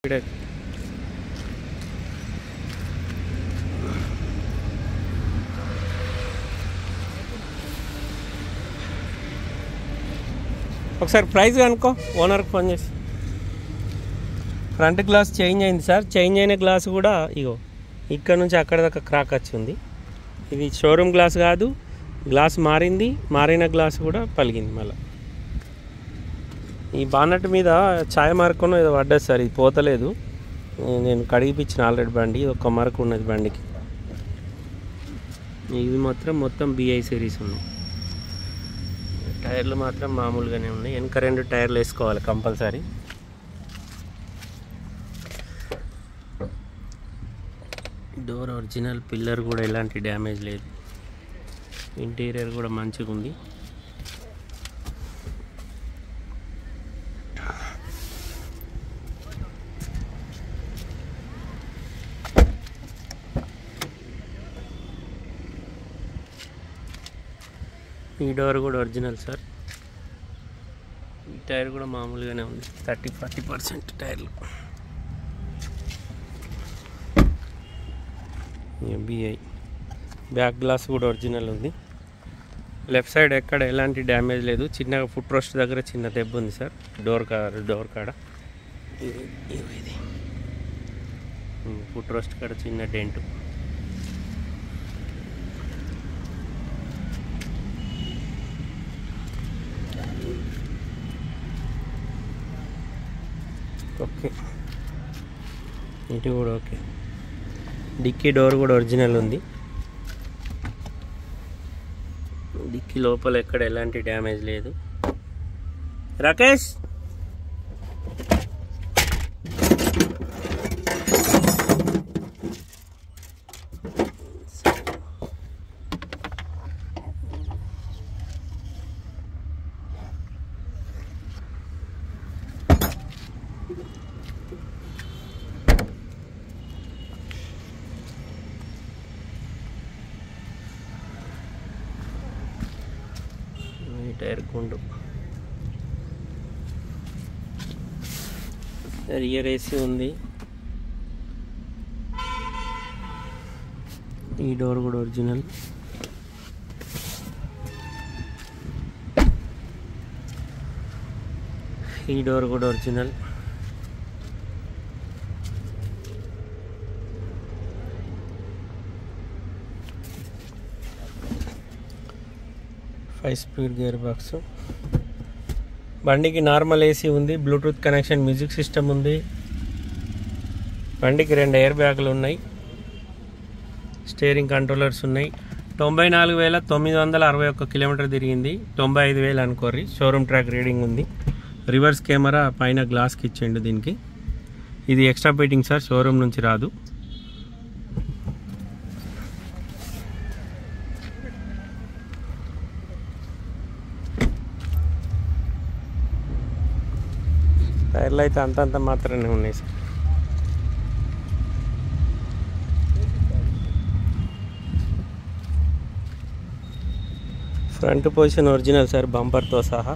ఒకసారి ప్రైస్ కనుక్కో ఓనర్కి ఫోన్ చేసి. ఫ్రంట్ గ్లాస్ చేంజ్ అయింది సార్. చేంజ్ అయిన గ్లాస్ కూడా ఇగో ఇక్కడ నుంచి అక్కడ దాకా క్రాక్ వచ్చింది. ఇది షోరూమ్ గ్లాస్ కాదు, గ్లాస్ మారింది. మారిన గ్లాస్ కూడా పలిగింది. మళ్ళీ ఈ బానట్ మీద ఛాయ మార్కును ఏదో పడ్డది సార్. ఇది పోతలేదు. నేను కడిగిపించిన ఆల్రెడీ బండి. ఒక మరకు ఉన్నది బండికి. ఇది మొత్తం బిఐ సిరీస్ ఉన్నాయి. టైర్లు మాత్రం మామూలుగానే ఉన్నాయి. వెనక 2 టైర్లు వేసుకోవాలి కంపల్సరీ. Door original. పిల్లర్ కూడా ఎలాంటి డ్యామేజ్ లేదు. ఇంటీరియర్ కూడా మంచిగా ఉంది. ఈ డోర్ కూడా ఒరిజినల్ సార్. ఈ టైర్ కూడా మామూలుగానే ఉంది. 30-40% టైర్లు. బిఐ. బ్యాక్ గ్లాస్ కూడా ఒరిజినల్ ఉంది. లెఫ్ట్ సైడ్ ఎక్కడ ఎలాంటి డ్యామేజ్ లేదు. చిన్నగా ఫుట్ రోస్ట్ దగ్గర చిన్న దెబ్బ ఉంది సార్. డోర్ కాడ ఇది ఫుట్ రోస్ట్ కాడ చిన్న డెంట్. ఓకే, ఇటు కూడా ఓకే. డిక్కీ డోర్ కూడా ఒరిజినల్ ఉంది. డిక్కీ లోపల ఎక్కడ ఎలాంటి డ్యామేజ్ లేదు. రాకేష్ టైర్ కుండు. రియర్ ఏసీ ఉంది. ఈ డోర్ కూడా ఒరిజినల్. ఈ డోర్ కూడా ఒరిజినల్. Speed gear box. బండికి నార్మల్ ఏసీ ఉంది. బ్లూటూత్ కనెక్షన్, మ్యూజిక్ సిస్టమ్ ఉంది. బండికి 2 ఎయిర్ బ్యాగులు ఉన్నాయి. స్టీరింగ్ కంట్రోలర్స్ ఉన్నాయి. 94,961 కిలోమీటర్ తిరిగింది. 95,000 అనుకోర్రి. షోరూమ్ ట్రాక్ రీడింగ్ ఉంది. రివర్స్ కెమెరా పైన గ్లాస్కి ఇచ్చిండు దీనికి. ఇది ఎక్స్ట్రా ఫిట్టింగ్ సార్, షోరూమ్ నుంచి రాదు. టైర్లు అయితే అంతంత మాత్రమే ఉన్నాయి sir. Front position original sir, బంపర్తో సహా.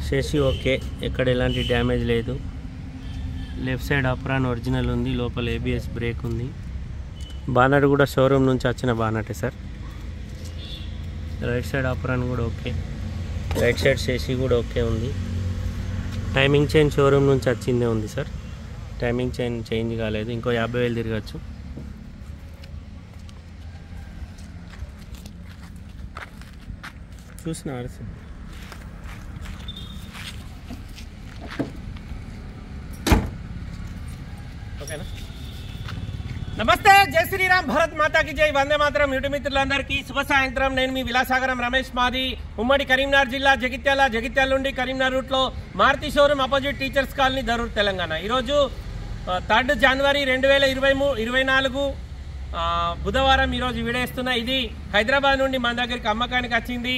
షెషి ఓకే, ఎక్కడ ఎలాంటి డ్యామేజ్ లేదు. లెఫ్ట్ సైడ్ అప్రాన్ ఒరిజినల్ ఉంది. లోపల ఏబిఎస్ బ్రేక్ ఉంది. బానట్ కూడా షోరూమ్ నుంచి వచ్చిన బానటే సార్. రైట్ సైడ్ అప్రాన్ కూడా ఓకే. రైట్ సైడ్ షెషి కూడా ఓకే ఉంది. టైమింగ్ చైన్ షోరూమ్ నుంచి వచ్చిందే ఉంది సార్. టైమింగ్ చైన్ చేంజ్ కాలేదు. ఇంకో 50,000 తిరగచ్చు. చూసినారు సార్. ఓకేనా? నమస్తే, జై శ్రీరామ్, భారత్ మాతాకి జై, వందే మాతరం. యూట్యూబ్ మిత్రులందరికీ శుభ సాయంత్రం. నేను మీ విలాసాగరం రమేష్. మాది ఉమ్మడి కరీంనగర్ జిల్లా, జగిత్యాల నుండి కరీంనగర్ రూట్లో Maruti showroom opposite teachers colony, Darur, Telangana. ఈరోజు 3 జనవరి 2024 బుధవారం. ఈరోజు వీడేస్తున్నా. ఇది హైదరాబాద్ నుండి మన దగ్గరికి అమ్మకానికి వచ్చింది.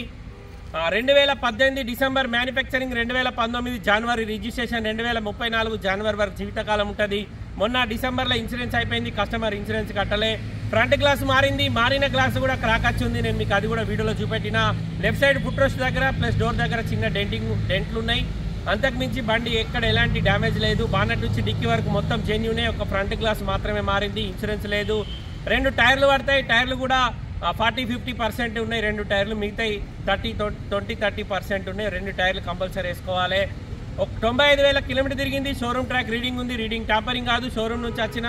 2018 డిసెంబర్ మ్యానుఫ్యాక్చరింగ్, 2019 జనవరి రిజిస్ట్రేషన్, 2034 జనవరి వరకు జీవితకాలం ఉంటుంది. మొన్న డిసెంబర్లో ఇన్సూరెన్స్ అయిపోయింది. కస్టమర్ ఇన్సూరెన్స్ కట్టలే. ఫ్రంట్ గ్లాస్ మారింది. మారిన గ్లాస్ కూడా క్రాక్ వచ్చింది. నేను మీకు అది కూడా వీడియోలో చూపెట్టిన. లెఫ్ట్ సైడ్ ఫుట్ రోస్ట్ దగ్గర ప్లస్ డోర్ దగ్గర చిన్న డెంట్లు ఉన్నాయి. అంతకు మించి బండి ఎక్కడ ఎలాంటి డ్యామేజ్ లేదు. బానెట్ నుంచి డిక్కీ వరకు మొత్తం జెన్యూనే. ఒక ఫ్రంట్ గ్లాస్ మాత్రమే మారింది. ఇన్సూరెన్స్ లేదు. 2 టైర్లు పడతాయి. టైర్లు కూడా 40-50% ఉన్నాయి 2 టైర్లు. మిగతాయి 30% ఉన్నాయి. 2 టైర్లు కంపల్సరీ వేసుకోవాలి. 95,000 కిలోమీటర్ తిరిగింది. షోరూమ్ ట్రాక్ రీడింగ్ ఉంది. రీడింగ్ టాపరింగ్ కాదు. షోరూమ్ నుంచి వచ్చిన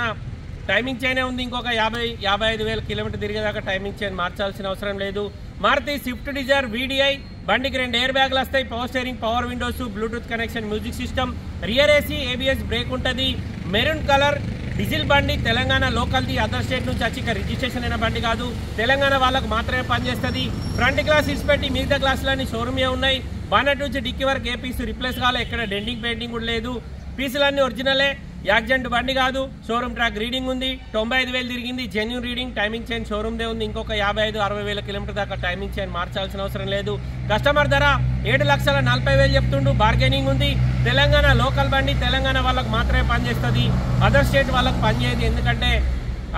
టైమింగ్ చైనే ఉంది. ఇంకొక 50-55,000 కిలోమీటర్ తిరిగేదాకా టైమింగ్ చైన్ మార్చాల్సిన అవసరం లేదు. మారుతి స్విఫ్ట్ డిజైర్ VDI బండికి 2 ఎయిర్ బ్యాగ్లు వస్తాయి. Power steering, power windows, bluetooth connection, music system, rear AC, ABS break ఉంటుంది. మెరూన్ కలర్ డీజిల్ బండి. తెలంగాణ లోకల్ది. అదర్ స్టేట్ నుంచి వచ్చి రిజిస్ట్రేషన్ అయిన బండి కాదు. తెలంగాణ వాళ్ళకు మాత్రమే పనిచేస్తుంది. ఫ్రంట్ గ్లాస్ ఇసిపెట్టి మిగతా గ్లాసులన్నీ షోరూమే ఉన్నాయి. బానెట్ నుంచి డిక్కీ వరకు ఏ పీస్ రిప్లేస్ కావాలి. ఎక్కడ డెంటింగ్ పెయింటింగ్ కూడా లేదు. పీసులన్నీ ఒరిజినలే. యాక్సిడెంట్ బండి కాదు. షోరూమ్ ట్రాక్ రీడింగ్ ఉంది. 95,000 తిరిగింది. Genuine reading. టైమింగ్ చైన్ షోరూమ్దే ఉంది. ఇంకొక 55-60,000 కిలోమీటర్ దాకా టైమింగ్ చైన్ మార్చాల్సిన అవసరం లేదు. కస్టమర్ ధర 7,40,000 చెప్తుండు. బార్గెనింగ్ ఉంది. తెలంగాణ లోకల్ బండి. తెలంగాణ వాళ్ళకు మాత్రమే పనిచేస్తుంది. అదర్ స్టేట్ వాళ్ళకి పనిచేయదు. ఎందుకంటే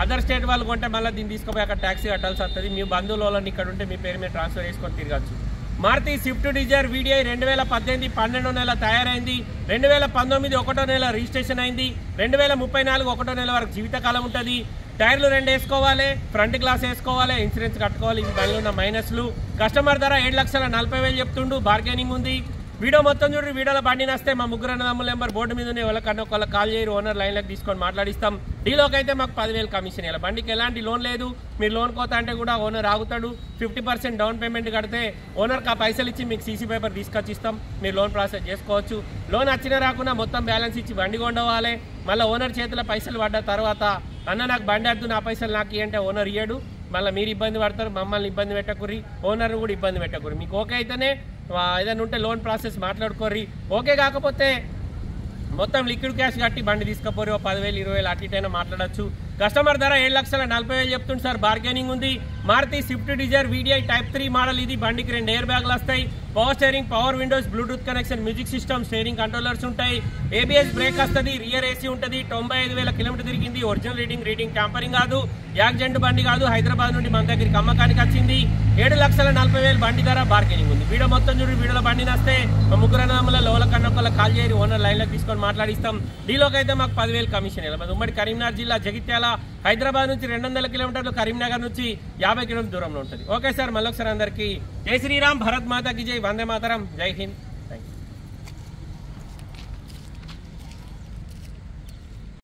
అదర్ స్టేట్ వాళ్ళు కొంటే మళ్ళీ దీన్ని తీసుకుపోయి అక్కడ ట్యాక్సీ కట్టాల్సి వస్తుంది. మీ బంధువుల వాళ్ళని ఇక్కడ ఉంటే మీ పేరు మీద ట్రాన్స్ఫర్ చేసుకొని తిరగచ్చు. మారుతి స్విఫ్ట్ డిజైర్ VDI 2018 12వ నెల తయారైంది. 2019 1వ నెల రిజిస్ట్రేషన్ అయింది. 2034 1వ నెల వరకు జీవితకాలం ఉంటుంది. టైర్లు 2 వేసుకోవాలి. ఫ్రంట్ గ్లాస్ వేసుకోవాలి. ఇన్సూరెన్స్ కట్టుకోవాలి. ఇవి బండిలో ఉన్న మైనస్లు. కస్టమర్ ధర 7,40,000 చెప్తుండు. బార్గెనింగ్ ఉంది. వీడియో మొత్తం చూడండి. వీడియోలో బండి నస్తే మా ముగ్గురు అన్నదమ్ముల నెంబర్ బోర్డు మీద ఉన్నాయి. వాళ్ళకన్నా ఒకళ్ళకి కాల్ చేయరు. ఓనర్ లైన్లోకి తీసుకొని మాట్లాడిస్తాం. డీలోకి అయితే మాకు 10,000 కమిషన్ ఇవ్వాలి. బండికి ఎలాంటి లోన్ లేదు. మీరు లోన్ కోత అంటే కూడా ఓనర్ ఆగుతాడు. 50% డౌన్ పేమెంట్ కడితే ఓనర్కి ఆ పైసలు ఇచ్చి మీకు CC పేపర్ తీసుకొచ్చి ఇస్తాం. మీరు లోన్ ప్రాసెస్ చేసుకోవచ్చు. లోన్ వచ్చినా రాకుండా మొత్తం బ్యాలెన్స్ ఇచ్చి బండి కొండవాలి. మళ్ళీ ఓనర్ చేతిలో పైసలు పడ్డ తర్వాత అన్న నాకు బండి అద్దు, నా పైసలు నాకు ఇవ్వంటే ఓనర్ ఇయ్యడు. మళ్ళీ మీరు ఇబ్బంది పడతారు. మమ్మల్ని ఇబ్బంది పెట్టకుర్రి. ఓనర్ని కూడా ఇబ్బంది పెట్టకుర్రి. మీకు ఓకే అయితేనే ఏదైనా ఉంటే లోన్ ప్రాసెస్ మాట్లాడుకోర్రి. ఓకే కాకపోతే మొత్తం లిక్విడ్ క్యాష్ కట్టి బండి తీసుకుపోరు. 10,000 20,000 అటు ఇటైనా మాట్లాడచ్చు. కస్టమర్ ధర 7,40,000 చెప్తుంది సార్. బార్గెనింగ్ ఉంది. Maruti swift dzire VDI Type 3 మోడల్. ఇది బండికి 2 ఎయిర్ బ్యాగ్లు వస్తాయి. Power steering, power windows, bluetooth connection, music system, steering controllers ఉంటాయి. ABS బ్రేక్ వస్తుంది. రియర్ AC ఉంటుంది. 95,000 కిలోమీటర్ తిరిగింది. ఒరిజినల్ రీడింగ్ టాంపరింగ్ కాదు. యాక్సిడెంట్ బండి కాదు. హైదరాబాద్ నుండి మన దగ్గరికి అమ్మకానికి వచ్చింది. 7,40,000 బండి ధర. బార్గెనింగ్ ఉంది. వీడియో మొత్తం చూడండి. వీడియోలో బండి నస్తే మా ముగ్గురు అన్నదమ్ముల లోకన్నా ఒకళ్ళకి కాల్ చేయరు. ఓనర్ లైన్లోకి తీసుకొని మాట్లాడిస్తాం. డీలోకి అయితే మాకు 10,000 కమిషన్ ఇవ్వాలి. ఉమ్మడి కరీంనగర్ జిల్లా జగిత్యాల, హైదరాబాద్ నుంచి 200 కిలోమీటర్లు, కరీంనగర్ నుంచి 50 కిలోమీటర్ల దూరంలో ఉంటుంది. Okay sir. మళ్ళొకసారి అందరికీ జై శ్రీరామ్. భారత్ మాతా కీ జై. వందే మాతరం. జై హింద్.